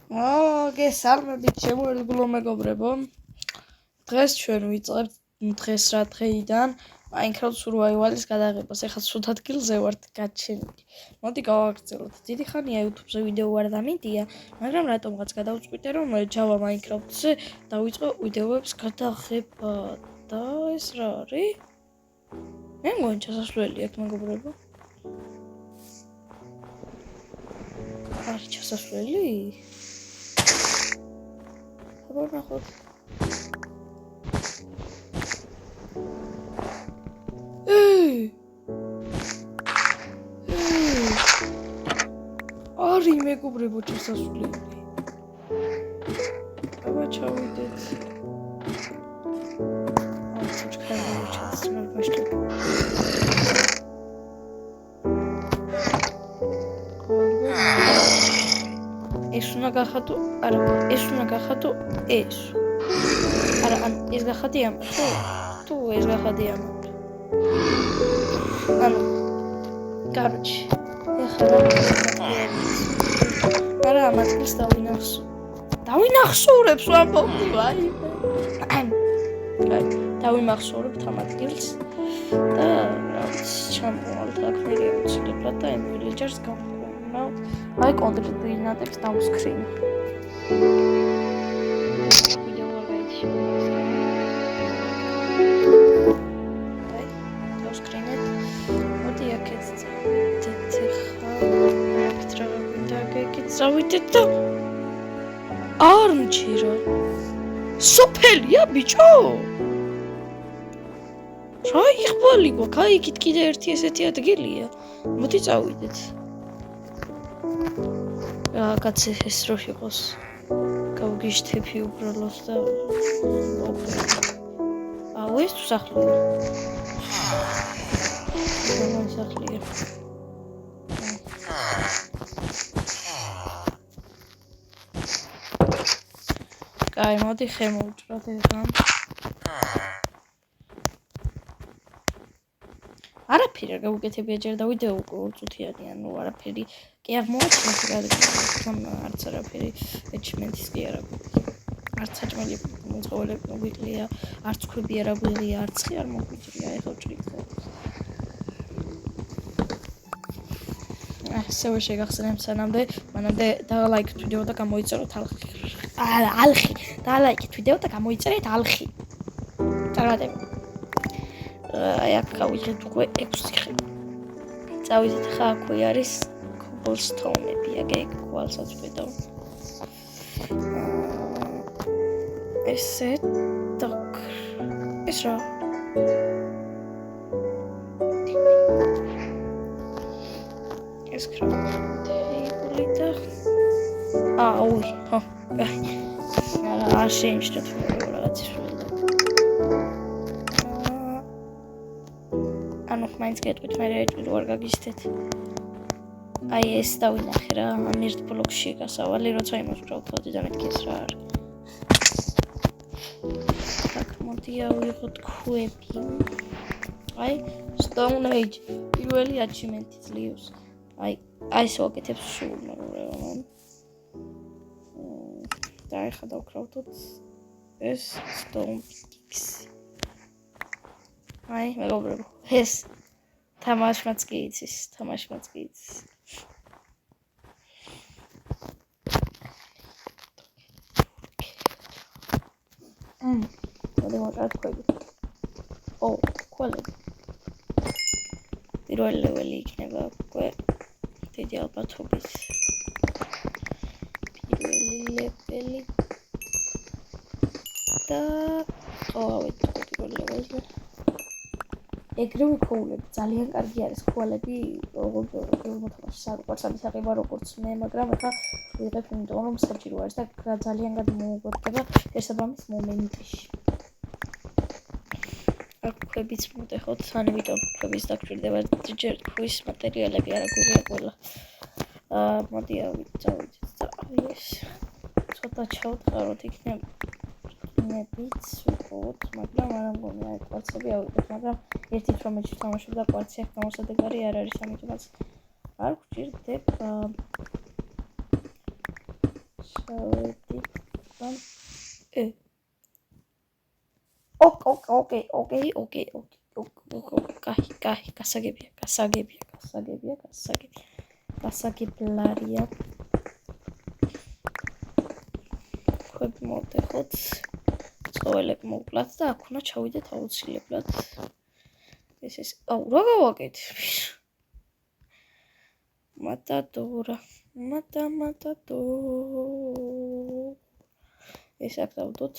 გესალმებით შემოერგულო მეგობრებო. დღეს ჩვენ ვიწყებთ დღეს რა დღეიდან Minecraft Survival-ის გადაღებას. ეხლა სულ ადგილზე ვართ გაჩენილი. მოდი გავაგრძელოთ. დიდი ხანია YouTube-ზე ვიდეო არ დამიდია, მაგრამ რატომღაც გადავწყვიტე რომ Java Minecraft-ზე დავიწყო ვიდეოებს გადაღება და ეს რა არის? მე მგონი ჩასასვლელი აქვს მეგობრებო. არის ჩასასვლელი? Або наход. Არი მეგობრებო ჩასასვლელი. აბა ჩავიდეთ. ეს უნდა გახადო, არა, ეს უნდა გახადო ეს. არა, ეს გახადი ამ. თუ ეს გახადი ამ. ანუ კარჩი. ეხლა არა, ამას დავინახო. დავინახსოვრებს ვამბობდი, ვაი. დავიმახსოვრებთ ამ ადგილს და რაც ჩამოვალთ აქ მე უცილებლად და იმ villagers გავხმაოთ. აი კონტრიბუტორებს დავსკრინ. ვიდეო ვარგაიში. აი დავსკრინეთ. მოდი აქეთ წავიდეთ ხა. აქეთ რა გვინდა აქეთ წავიდეთ და არ მჭირა. სოფელია ბიჭო. რა იხვალი გვაქვს? აი იქით კიდე ერთი ესეთი ადგილია. მოდი წავიდეთ. კაცი ეს რო იყოს. გავგიშთები უბრალოდ და აუ ეს თუ სახლია. ეს სახლია. კაი, მოდი ხემოვჭრათ ეხლა. არაფერი არ გავუკეთებია ჯერ და ვიდეო უწუთიანია, ნუ არაფერი კი აღმოაჩინეთ, თვითონ არც არაფერი ეჩმენტის კი არ აქვს. არც საჭმელი მოწყობილები მოგვიკლია, არც ქვები არ აგვიღია, არც ხი არ მოგვიჭრია, ეხლა ვჭრით. ასევე შეგახსენებთ სანამდე, მანამდე დალაიქეთ ვიდეო და გამოიწეროთ ალხი. დალაიქეთ ვიდეო და გამოიწერეთ ალხი. წარმატებით. აი აქ გავიღეთ უკვე 6 ხე. წავიდეთ ხა აქვე არის cobblestone-ები, აგ კვალსაც ვედავ. ესე დაკ. ეს რა? ეს კრაფტი და აუ, ჰა. არ შეიმჩნევთ რაღაცის ვიდა. ანუ მაინც გეტყვით მე რეჭილი ვარ გაგისდეთ. აი ეს დავინახე რა, ამ ერთ ბლოკში გასავალი, როცა იმას ვკრავთ თოდიდან მეთქი ეს რა არის. აქ მოდი ავიღოთ ქვები. აი Stone Age პირველი achievement ძლივს. აი ეს ვაკეთებ სულ მაგრამ და ეხლა დავკრავთოთ ეს Stone Pickaxe. აი მეგობრებო ეს თამაშმაც კი იცის. მოდი მოვაჭროთ ქვები. ყველები. პირველი ლეველი იქნება უკვე დიდი ალბათობით. პირველი ლეველი და ავეთ პირველი ლეველი. ეგრევე ქოულები ძალიან კარგი არის ქოულები როგორც მოთამაშეს არ უყვარს ამის აღება როგორც მე მაგრამ ახლა ვიღებ იმიტომ რომ საჭირო არის და ძალიან გადმოუგორდება შესაბამის მომენტში აქ ქვებიც მოდეხოთ ამიტომ ქვების დაგჭირდება ჯერ ქვის მატერიალები არ აგვიღია ყველა მოდი ავიწავით და ეს ცოტა ჩავტყაროთ იქნება ნებიც ვიყოთ, მაგრამ არ მგონია აი კვარცები ავიღეთ, მაგრამ ერთით რომ მეჩვი თამაშობდა კვარცი აქ გამოსადეგარი არ არის, ამიტომაც არ გვჭირდება შევედით რომ ოკეი გასაგებლარია ქვები მოვდეხოთ ცხოველები მოვკლათ და აქ უნდა ჩავიდეთ აუცილებლად ეს რა გავაკეთე მატადორა ეს აქ დავდოთ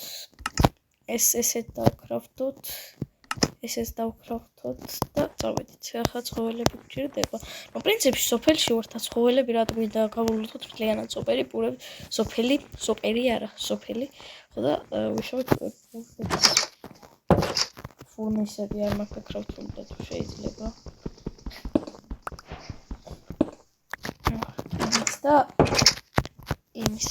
ესეთ დავკრავდოთ ესეც დავკრავდოთ და წავედით ახლა ცხოველები გვჭირდება ნუ პრინციპში სოფელში ვართ ცხოველები რატომ მინდა გავულოდოთ მთლიანად სოფელი ხო და ვიშოვეთ ფურნისები არ მაქვს აკრავდოთ თუ შეიძლება და იმის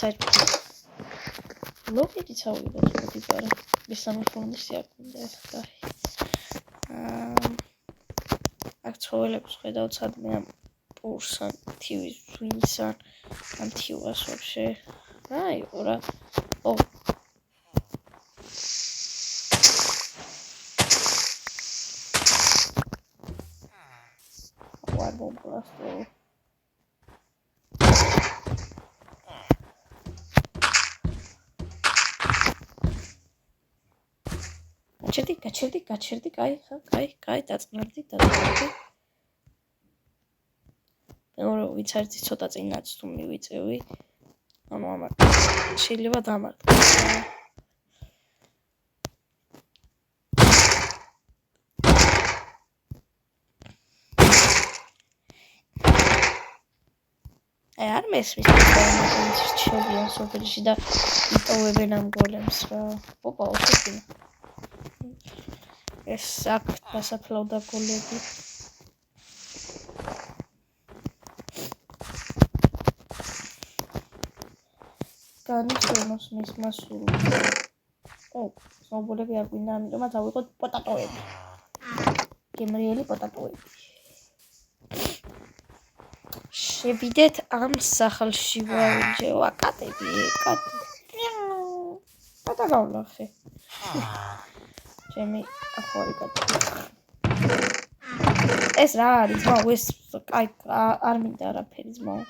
ლოკიტი წავიდეთ მოდი პარა მესამე ფურნისი არ გვინდა ახლა აქ ცხოველებს ხედავთ სადმე ამ პურსან თივის ზვინსან ამ თივას ვაფშე რა იყო რა ვარ მომკლასტო გაჩერდი, კაი, დაწყნარდი. მეორე ვიცარდი ცოტა წინაც თუ მივიწევი. ანუ ამათ შეიძლება დამარტყო. არ მესმის ეს ჩობიან სოფელში და იტოვებენ ამ გოლემს რა. ოპა, ოფიცინა. ეს აქ დასაფლავდა გოლები. განიცდომოს მის მასული. საუბრები არ გვინდა, ამიტომაც ავიღოთ პოტატოები. გემრიელი პოტატოები. შევიდეთ ამ სახლში ვავიჯე ვაკატები, კატა გავნახე. ჩემი ახალი კატა. ეს რა არის, ეს კაი არ მინდა არაფერი ძმაო.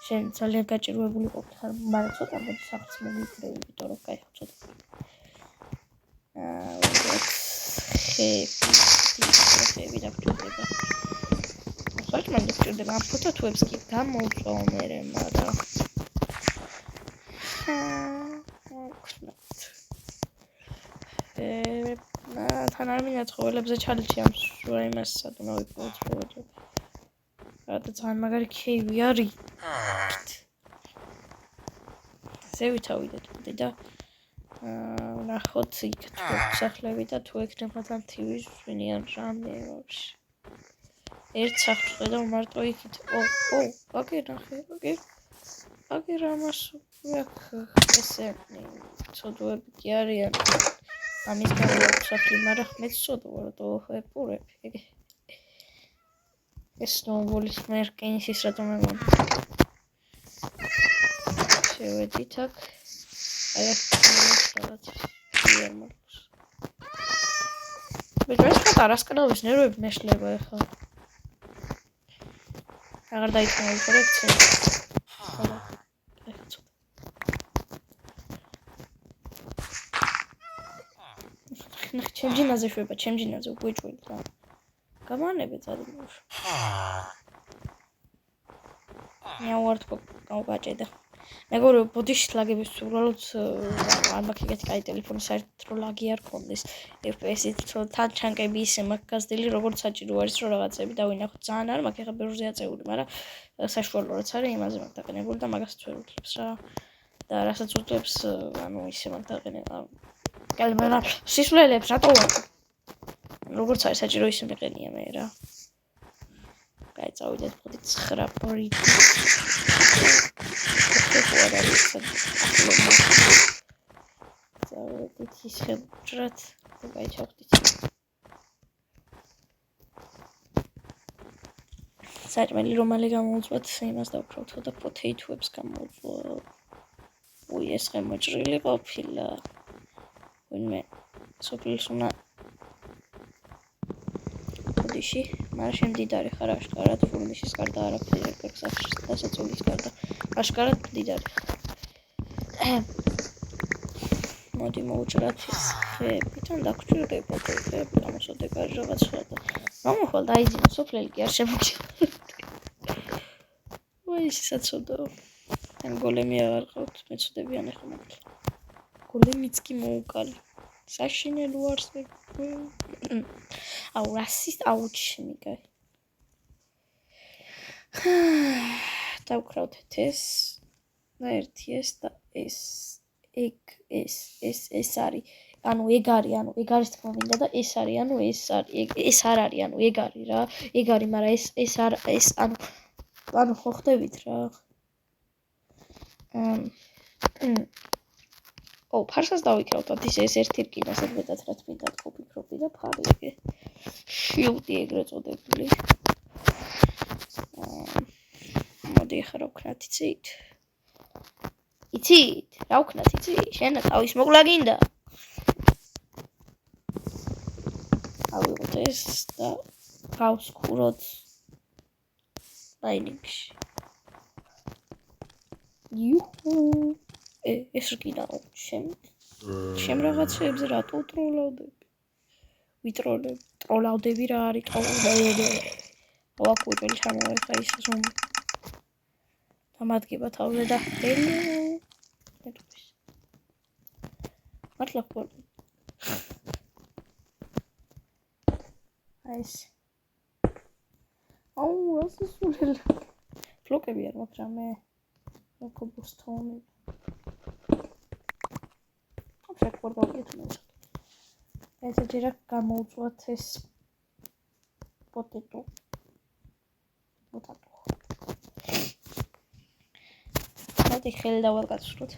შენ ძალიან გაჭირვებული ყოფილი, მაგრამ ცოტა მოდი სახლს მოვიკრები, იმიტომ რომ კაი ცოტა. ხები დაგჭირდება. საჭმელი დაგჭირდება, ამ ფოტოთუებს კი გამოვწვა მერე, მაგრამ თან არ მინდა ცხოველებზე ჩალჩი ამ იმას სადუნა ვიპოვოთ ცხოველები. რათა ძალიან მაგარი ქეივი არის. ზევითავიდეთ მოდი და ნახოთ იქ თუ სახლები და თუ ექნებათ ამ თივის შვენიან რამე ვაფშე. ერთ სახლს ხედავ მარტო იქით. აგერახე. აგერ ამას აქ ესე ცოდვები კი არიან. ამის გამო სახლი, მაგრამ მეც ცოდვა რა ეპურები. ეს ნოვოლის მერკინის ის რატომ მეგონა. შევედით აქ. აი აქ რაღაც ვერ მაქვს. მეც არასკნავის ნერვები მეშლება ახლა. აღარ დაიწყო პროექტი. ჩემჯინაზე შვება, ჩემჯინაზე უგვიჭვილი და გამანები წადიმუშ. მეავართ გავგაჭედა. მეგობრებო, ბოდიში ლაგების უბრალოდ არ მაქვს ეგეთი კაი ტელეფონი საერთოდ რო ლაგი არ ქონდეს. FPS-ით რომ თან ჩანკები ისე მაქვს გაზრდილი, როგორც საჭირო არის რომ რაღაცები დავინახოთ. ძალიან არ მაქვს ეხა ბევრზე აწეული, მაგრამ საშუალო რაც არის, იმაზე მაქვს დაყენებული და მაგას ვერ ვუძლებს რა. და რასაც უძლებს, ანუ ისე მაქვს დაყენებული. კალბარა სისვლელებს რატო როგორც არის საჭირო ისე მეყენია მე რა. კაი წავიდეთ მოდი 9 პრიტი. წავედით ის ხებრად და კაი ჩავხდით. საჭმელი რომალი გამოვუწვათ იმას დავკრავთ და პოთეითოებს გამოვუწვათ. რავი, ეს ხე მოჭრილი ყოფილა. ვინმე სოფლის უნდა ოდიში, მაგრამ შემდიდარი ხარ აშკარად, ფურმიშის გარდა არაფერი არ გაქვს ახშის დასაწოლის გარდა. აშკარად მდიდარი ხარ. მოდი მოვუჭრათ ეს ხეები, თან დაგჭირდება ხეები, გამოსოდება რაღაცა და მომხვალ დაიძინო სოფლელი კი არ შემოჭრა. ვაი, საცოდაო. ან გოლემი აღარ ყავთ, მეცოდებიან ახლა მართლა. გოლემიც კი მოუკალი. საშინელი ვარს მე. აუ, რასისტ აუჩმიგა. დავკრავთ ეს და ერთი ეს და ეს. ეს არის. ანუ ეგ არის, ანუ ეგ არის თქმა მინდა და ეს არის, ანუ ეს არის. ეს არ არის, ანუ ეგ არის რა. ეგ არის, მაგრამ ეს არ ეს ანუ ხო ხდებით რა. ფარსას დავიქრავთ, ეს ერთი რკინა ზედმეტად რაც მინდა ფიქრობდი და ფარი ეგ. შილდი ეგრე წოდებული. მოდი ახლა რა ვქნათ იცით? იცით? რა ვქნათ იცი? შენ თავის მოკლა გინდა? ავიღოთ ეს და გავსკუროთ ლაინინგში. იუჰუ! ეს რკინაო, შენ რაღაცებზე რატო ტროლავდები? ტროლავდები რა არის ტროლავდები? ვაკუჭელი ჩამოვეხა ის ზუმი. დამადგება თავზე და ჰელო. მართლა ხო. ეს. აუ, ასე სულ. ფლოკები არ მაქვს რამე. კობოსტონი. აბშაკ ვარგავდით. ეს ჯერა გამოუწვათ ეს პოტეტო. მოდი ხელი დავაგაცხროთ.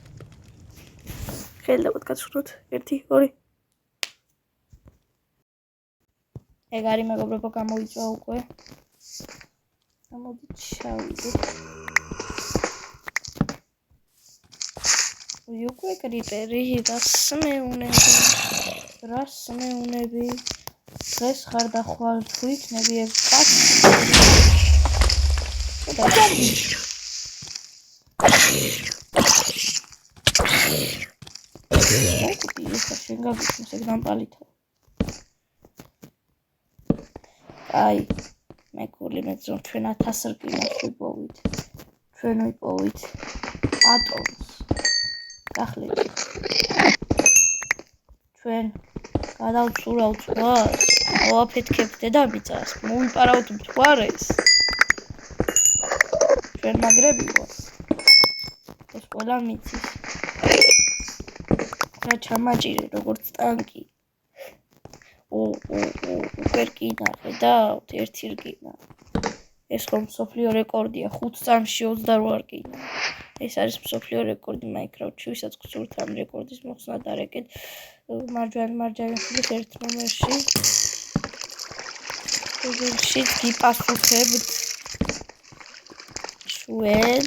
ხელი დავაგაცხროთ. 1 2 ეგ არის მეგობრებო გამოიწვა უკვე. ამოდი ჩავიდეთ. უკვე კრიპერი რას მეუნები დღეს ხარ და ხვალ თუ იქნები ეგ კაცი შენ გაგიქნეს ეგ დამპალითა აი მეკული მეგზო ჩვენ 1000 რკინას ვიპოვით ჩვენ ვიპოვით ატომს გახლით ჩვენ გადავწურავთ ზღვას ავაფეთქებთ დედამიწას მოვიპარავთ მთვარეს ჩვენ მაგრები ვართ ეს ყველა მიცის რა ჩამაჭირე როგორც ტანკი უკერკინა ხედავთ ერთი რკინა ეს ხომ მსოფლიო რეკორდია 5 წამში 28 რკინა ეს არის მსოფლიო რეკორდი მაინკრაფტში ვისაც გსურთ ამ რეკორდის მოხსნა დარეკეთ მარჯვენა ხილის ერთ ნომერში შიც გიპასუხებთ ჩვენ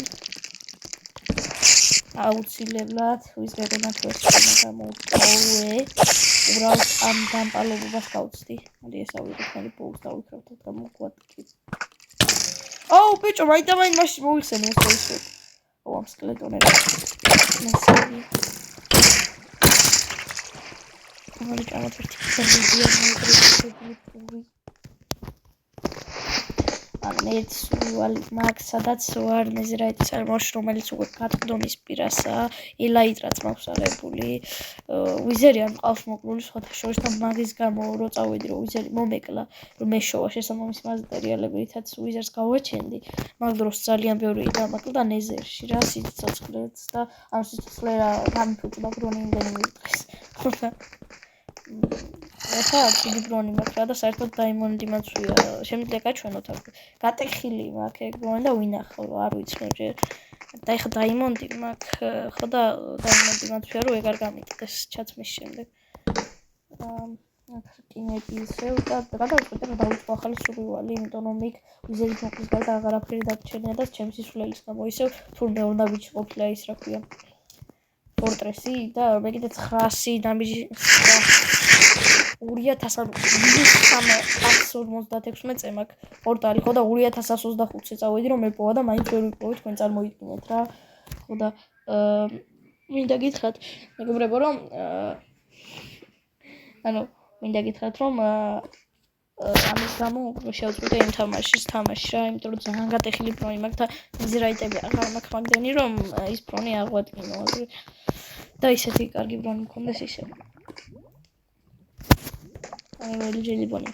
აუცილებლად ვის გეგონა თორსა გამოვწოვე უბრალოდ ამ დამპალობობას გავწდი მოდი ეს ავიღოთ მე პოულს დავიქრავთ და მოგვატკი აუ ბიჭო მაინდა-მაინც მაშინ მოიხსენე ეს პოულს ამ სკლეტონერს მესები ამარი ჩამოთერთი ვიდეო მოიწევი ამერც ვალი მაგ სადაც ვარ მეზრაიტი წარმოშ რომელიც უკვე გატყდომის პირასაა ელაიტრაც მაქვს აღებული ვიზერი არ მყავს მოკლული სხვათა შორის და მაგის გამო რო წავედი რომ ვიზერი მომეკლა რომ მეშოვა შესაბამისი მატერიალები რითაც ვიზერს გავაჩენდი მაგ დროს ძალიან ბევრი დამაკლა და ნეზერში რა სიცოცხლეც და ამ სიცოცხლე რა გამიფუჭდა გრონი იმდენი მივდღეს ეხლა დიდი ბრონი მაქვს რა და საერთოდ დაიმონდი მაცვია შემიძლია გაჩვენოთ აქ გატეხილი მაქვს ეგ ბრონი და ვინახო არ ვიცნობ ჯერ და ეხლა დაიმონდი მაქვს ხო და დაიმონდი მაცვია რომ ეგ არ გამიტკდეს ჩაცმის შემდეგ კინები ისევ და გადავწყვიტე რომ დავიწყო ახალი სურვილი იმიტომ რომ იქ ვიზერის მოკვლის გარდა აღარაფერი დაგჩენია და ჩემს სისულელის გამო ისევ თურმე უნდა ვიჩი ყოფილა ის რა ქვია ფორტრესი და მეკიდე 900 დამიჯი 2156 მაქვს პორტალი ხო და 2125-ზე წავედი რომ მეპოვა და მაინც ვერ ვიპოვე თქვენ წარმოიდგინეთ რა ხო და მინდა გითხრათ მეგობრებო რომ მინდა გითხრათ რომ ამის გამო შევწყვიტე იმ თამაშის თამაში რა იმიტომ რომ ძალიან გატეხილი პრონი მაქვს და მიზრაიტები აღარ მაქვს მაგდენი რომ ის პრონი აღვადგინო და ისეთი კარგი პრონი მქონდეს ისე აი ჯელიბონი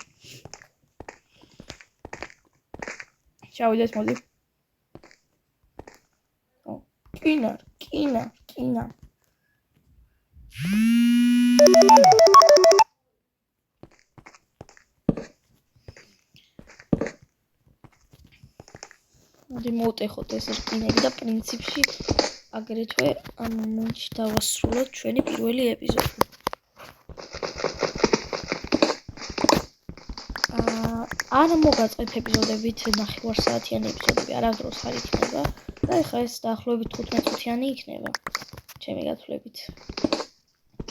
შევიდეთ მოდი კინა მოდი მოვტეხოთ ეს რკინები და პრინციპში აგრეთვე ამ მომენტში დავასრულოთ ჩვენი პირველი ეპიზოდი. არ მოგაწყეთ ეპიზოდებით ნახევარსაათიანი ეპიზოდები, არასდროს არ იქნება და ეხლა ეს დაახლოებით 15 წუთიანი იქნება. ჩემი გათვლებით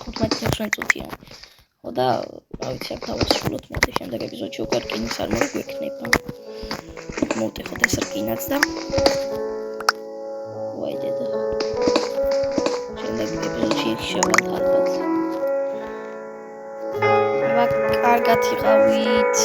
15-16 წუთიანი. ხო და რა ვიცი აქ დავასრულოთ მოდი შემდეგ ეპიზოდში უკვე რკინის არმორი გვექნება. მოვტეხოთ ეს რკინაც და ვაი დედა შემდეგ ეპიზოდში შევად ალბათ. კარგად იყავით.